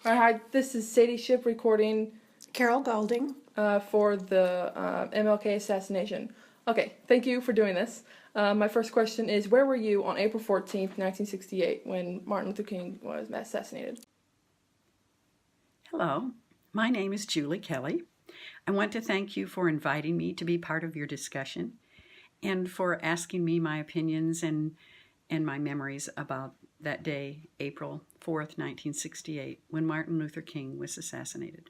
Hi, this is Sadie Ship recording Carol Golding. for the MLK assassination. Okay, thank you for doing this. My first question is, where were you on April 14th, 1968, when Martin Luther King was assassinated? Hello, my name is Julie Kelley. I want to thank you for inviting me to be part of your discussion and for asking me my opinions and my memories about that day, April 4th, 1968, when Martin Luther King was assassinated.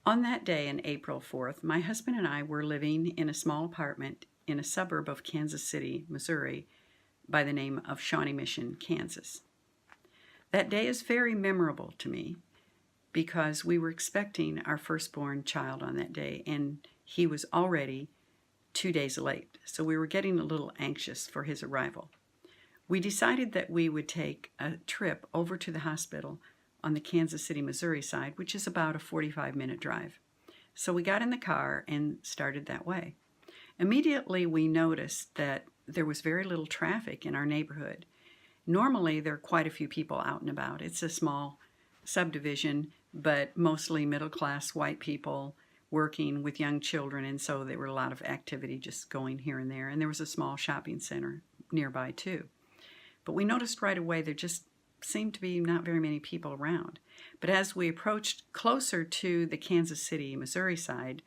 On that day, in April 4th, my husband and I were living in a small apartment in a suburb of Kansas City, Missouri, by the name of Shawnee Mission, Kansas. That day is very memorable to me because we were expecting our firstborn child on that day, and he was already 2 days late, so we were getting a little anxious for his arrival. We decided that we would take a trip over to the hospital on the Kansas City, Missouri side, which is about a 45-minute drive. So we got in the car and started that way. Immediately we noticed that there was very little traffic in our neighborhood. Normally there are quite a few people out and about. It's a small subdivision, but mostly middle-class white people working with young children, and so there were a lot of activity just going here and there. And there was a small shopping center nearby too. But we noticed right away there just seemed to be not very many people around. But as we approached closer to the Kansas City, Missouri side,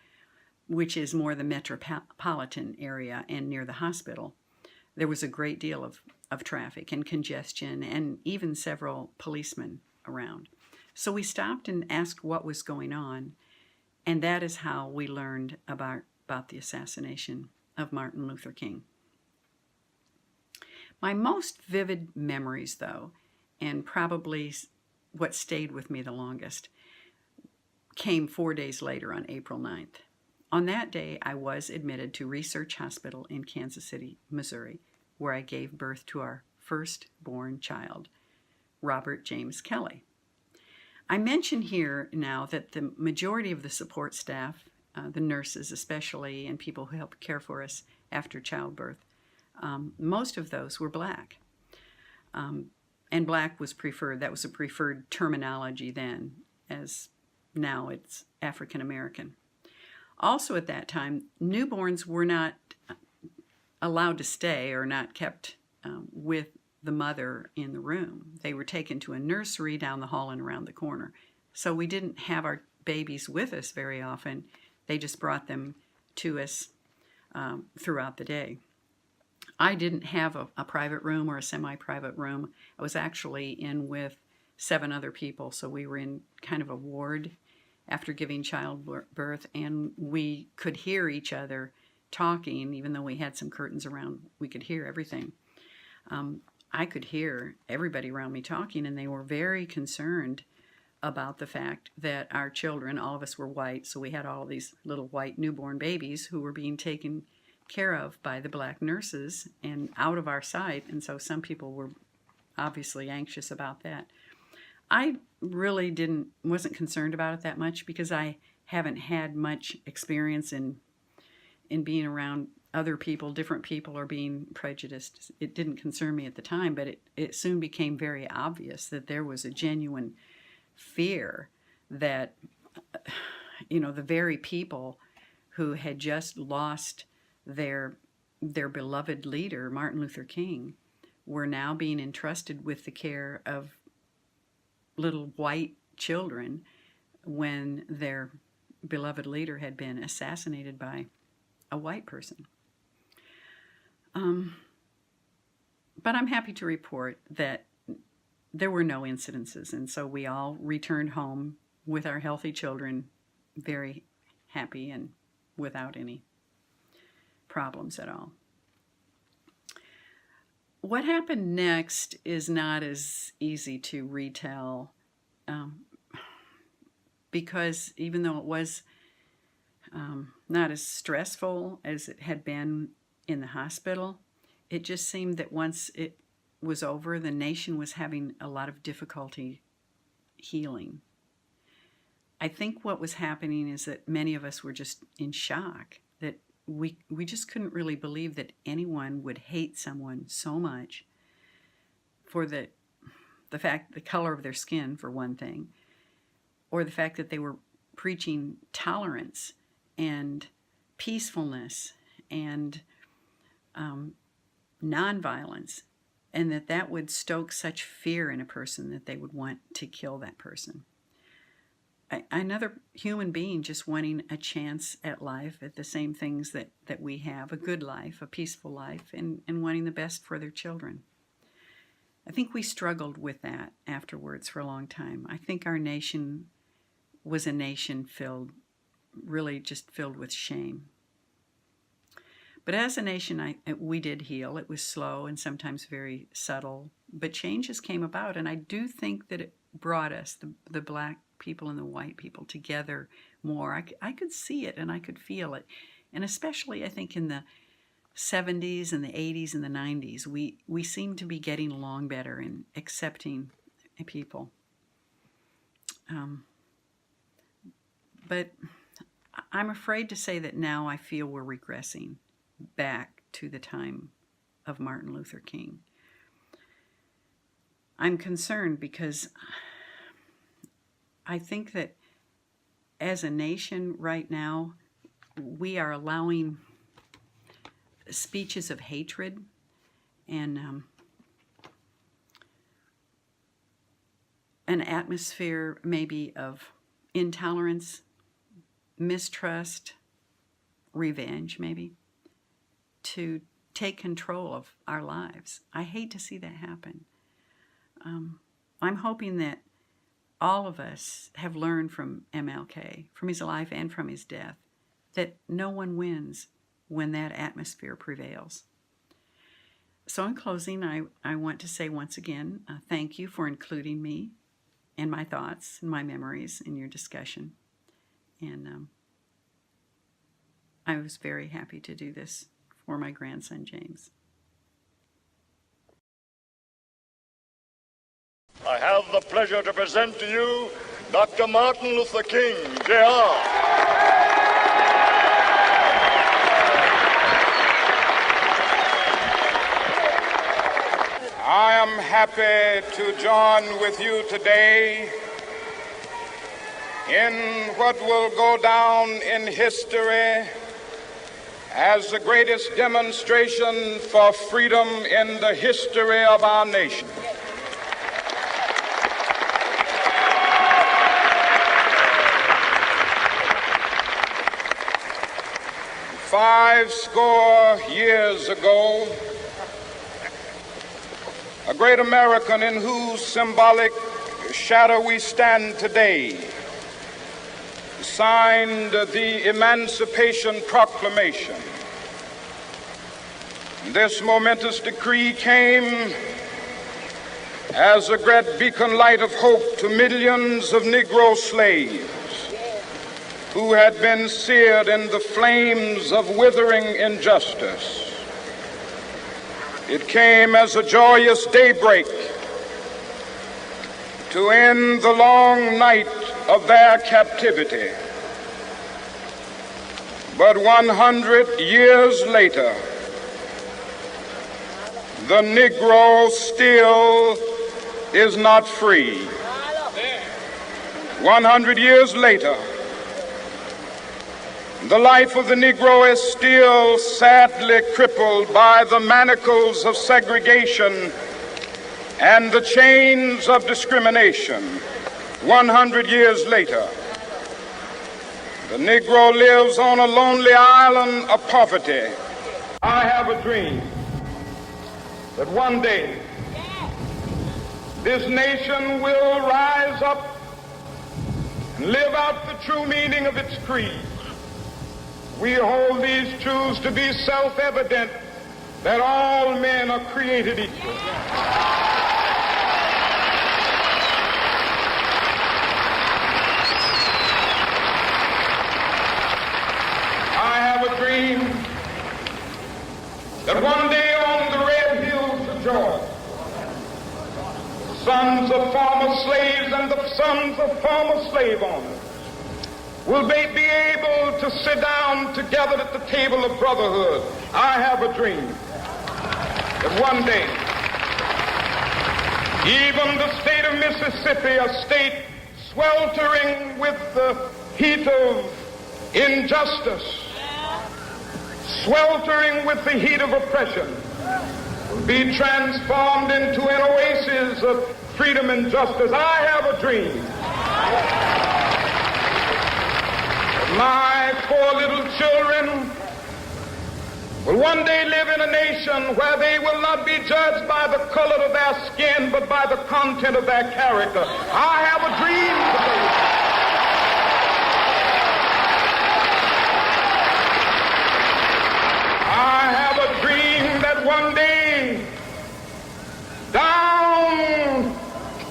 which is more the metropolitan area and near the hospital, there was a great deal of traffic and congestion and even several policemen around. So we stopped and asked what was going on, and that is how we learned about the assassination of Martin Luther King. My most vivid memories, though, and probably what stayed with me the longest, came 4 days later on April 9th. On that day, I was admitted to Research Hospital in Kansas City, Missouri, where I gave birth to our firstborn child, Robert James Kelley. I mention here now that the majority of the support staff, the nurses especially, and people who help care for us after childbirth, most of those were black. And black was preferred. That was a preferred terminology then, as now it's African American. Also at that time, newborns were not allowed to stay or not kept with the mother in the room. They were taken to a nursery down the hall and around the corner. So we didn't have our babies with us very often. They just brought them to us throughout the day. I didn't have a private room or a semi-private room. I was actually in with 7 other people, so we were in kind of a ward after giving childbirth, and we could hear each other talking. Even though we had some curtains around, we could hear everything. I could hear everybody around me talking, and they were very concerned about the fact that our children, all of us were white, so we had all these little white newborn babies who were being taken care of by the black nurses and out of our sight, and so some people were obviously anxious about that. I really wasn't concerned about it that much because I haven't had much experience in being around other people, different people, or being prejudiced. It didn't concern me at the time, but it soon became very obvious that there was a genuine fear that, the very people who had just lost their beloved leader, Martin Luther King, were now being entrusted with the care of little white children when their beloved leader had been assassinated by a white person. But I'm happy to report that there were no incidences, and so we all returned home with our healthy children, very happy and without any problems at all. What happened next is not as easy to retell because even though it was not as stressful as it had been in the hospital, it just seemed that once it was over, the nation was having a lot of difficulty healing. I think what was happening is that many of us were just in shock, that we just couldn't really believe that anyone would hate someone so much for the the color of their skin, for one thing, or the fact that they were preaching tolerance and peacefulness and nonviolence, and that would stoke such fear in a person that they would want to kill that person. Another human being just wanting a chance at life, at the same things that we have, a good life, a peaceful life, and wanting the best for their children. I think we struggled with that afterwards for a long time. I think our nation was a nation really just filled with shame. But as a nation, we did heal. It was slow and sometimes very subtle, but changes came about, and I do think that it brought us, the black people and the white people, together more. I could see it and I could feel it, and especially I think in the 70s and the 80s and the 90s, we seemed to be getting along better and accepting people. But I'm afraid to say that now I feel we're regressing back to the time of Martin Luther King. I'm concerned because I think that as a nation right now, we are allowing speeches of hatred and an atmosphere maybe of intolerance, mistrust, revenge maybe, to take control of our lives. I hate to see that happen. I'm hoping that all of us have learned from MLK, from his life and from his death, that no one wins when that atmosphere prevails. So in closing, I want to say once again, thank you for including me and my thoughts and my memories in your discussion. And I was very happy to do this for my grandson, James. I have the pleasure to present to you Dr. Martin Luther King, Jr. I am happy to join with you today in what will go down in history as the greatest demonstration for freedom in the history of our nation. Five score years ago, a great American in whose symbolic shadow we stand today signed the Emancipation Proclamation. This momentous decree came as a great beacon light of hope to millions of Negro slaves who had been seared in the flames of withering injustice. It came as a joyous daybreak to end the long night of their captivity. But 100 years later, the Negro still is not free. 100 years later, the life of the Negro is still sadly crippled by the manacles of segregation and the chains of discrimination. 100 years later, the Negro lives on a lonely island of poverty. I have a dream that one day this nation will rise up and live out the true meaning of its creed. We hold these truths to be self-evident, that all men are created equal. I have a dream that one day on the red hills of Georgia, sons of former slaves and the sons of former slave owners will be able to sit down together at the table of brotherhood. I have a dream that one day Even the state of Mississippi, a state sweltering with the heat of injustice, sweltering with the heat of oppression, will be transformed into an oasis of freedom and justice. I have a dream. My 4 little children will one day live in a nation where they will not be judged by the color of their skin, but by the content of their character. I have a dream today. I have a dream that one day, down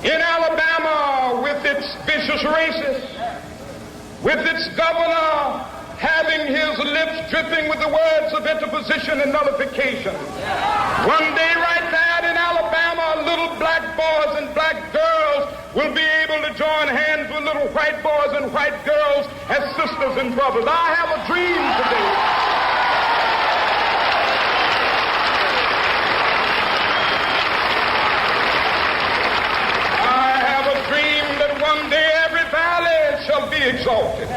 in Alabama, with its vicious racists, with its governor having his lips dripping with the words of interposition and nullification. One day right there in Alabama, little black boys and black girls will be able to join hands with little white boys and white girls as sisters and brothers. I have a dream today. I have a dream that one day every valley shall be exalted.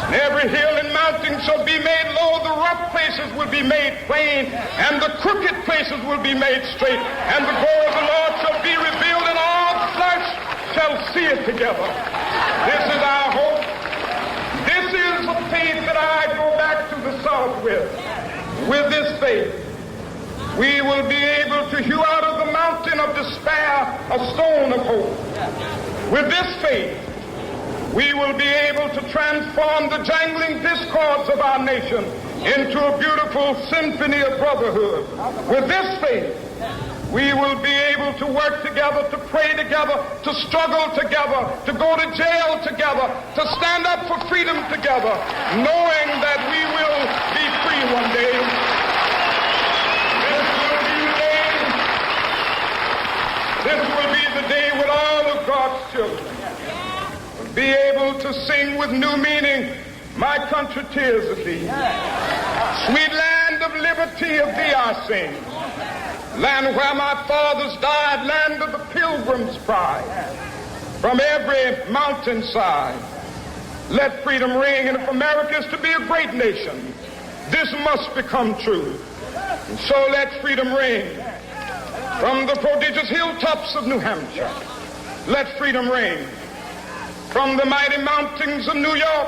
And every hill and mountain shall be made low, the rough places will be made plain, and the crooked places will be made straight, and the glory of the Lord shall be revealed, and all flesh shall see it together. This is our hope. This is the faith that I go back to the South with. With this faith, we will be able to hew out of the mountain of despair a stone of hope. With this faith, we will be able to transform the jangling discords of our nation into a beautiful symphony of brotherhood. With this faith, we will be able to work together, to pray together, to struggle together, to go to jail together, to stand up for freedom together, knowing that we will be free one day. This will be the day when all of God's children be able to sing with new meaning, my country, tears of thee. Sweet land of liberty, of thee I sing. Land where my fathers died, land of the pilgrim's pride. From every mountainside, let freedom ring. And if America is to be a great nation, this must become true. And so let freedom ring. From the prodigious hilltops of New Hampshire, let freedom ring. From the mighty mountains of New York,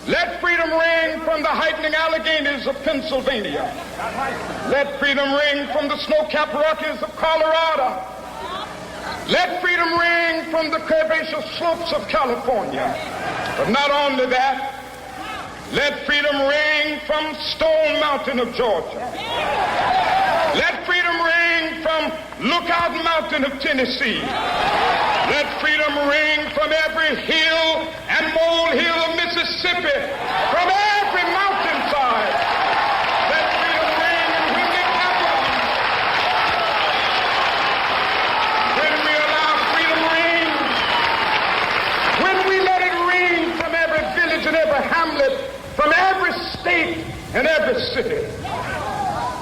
let freedom ring. From the heightening Alleghenies of Pennsylvania, let freedom ring. From the snow-capped Rockies of Colorado, let freedom ring. From the curvaceous slopes of California. But not only that, let freedom ring from Stone Mountain of Georgia. Let freedom ring from Lookout Mountain of Tennessee. Let freedom ring from every hill and molehill of Mississippi, from every mountainside. Let freedom ring, and when it happens, when we allow freedom ring, when we let it ring from every village and every hamlet, from every state and every city,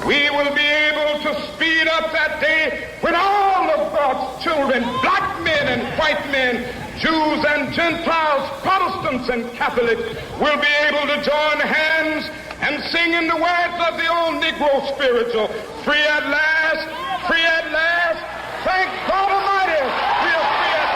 we will be able to speed up that day when all of God's children, black men and white men, Jews and Gentiles, Protestants and Catholics, will be able to join hands and sing in the words of the old Negro spiritual, free at last.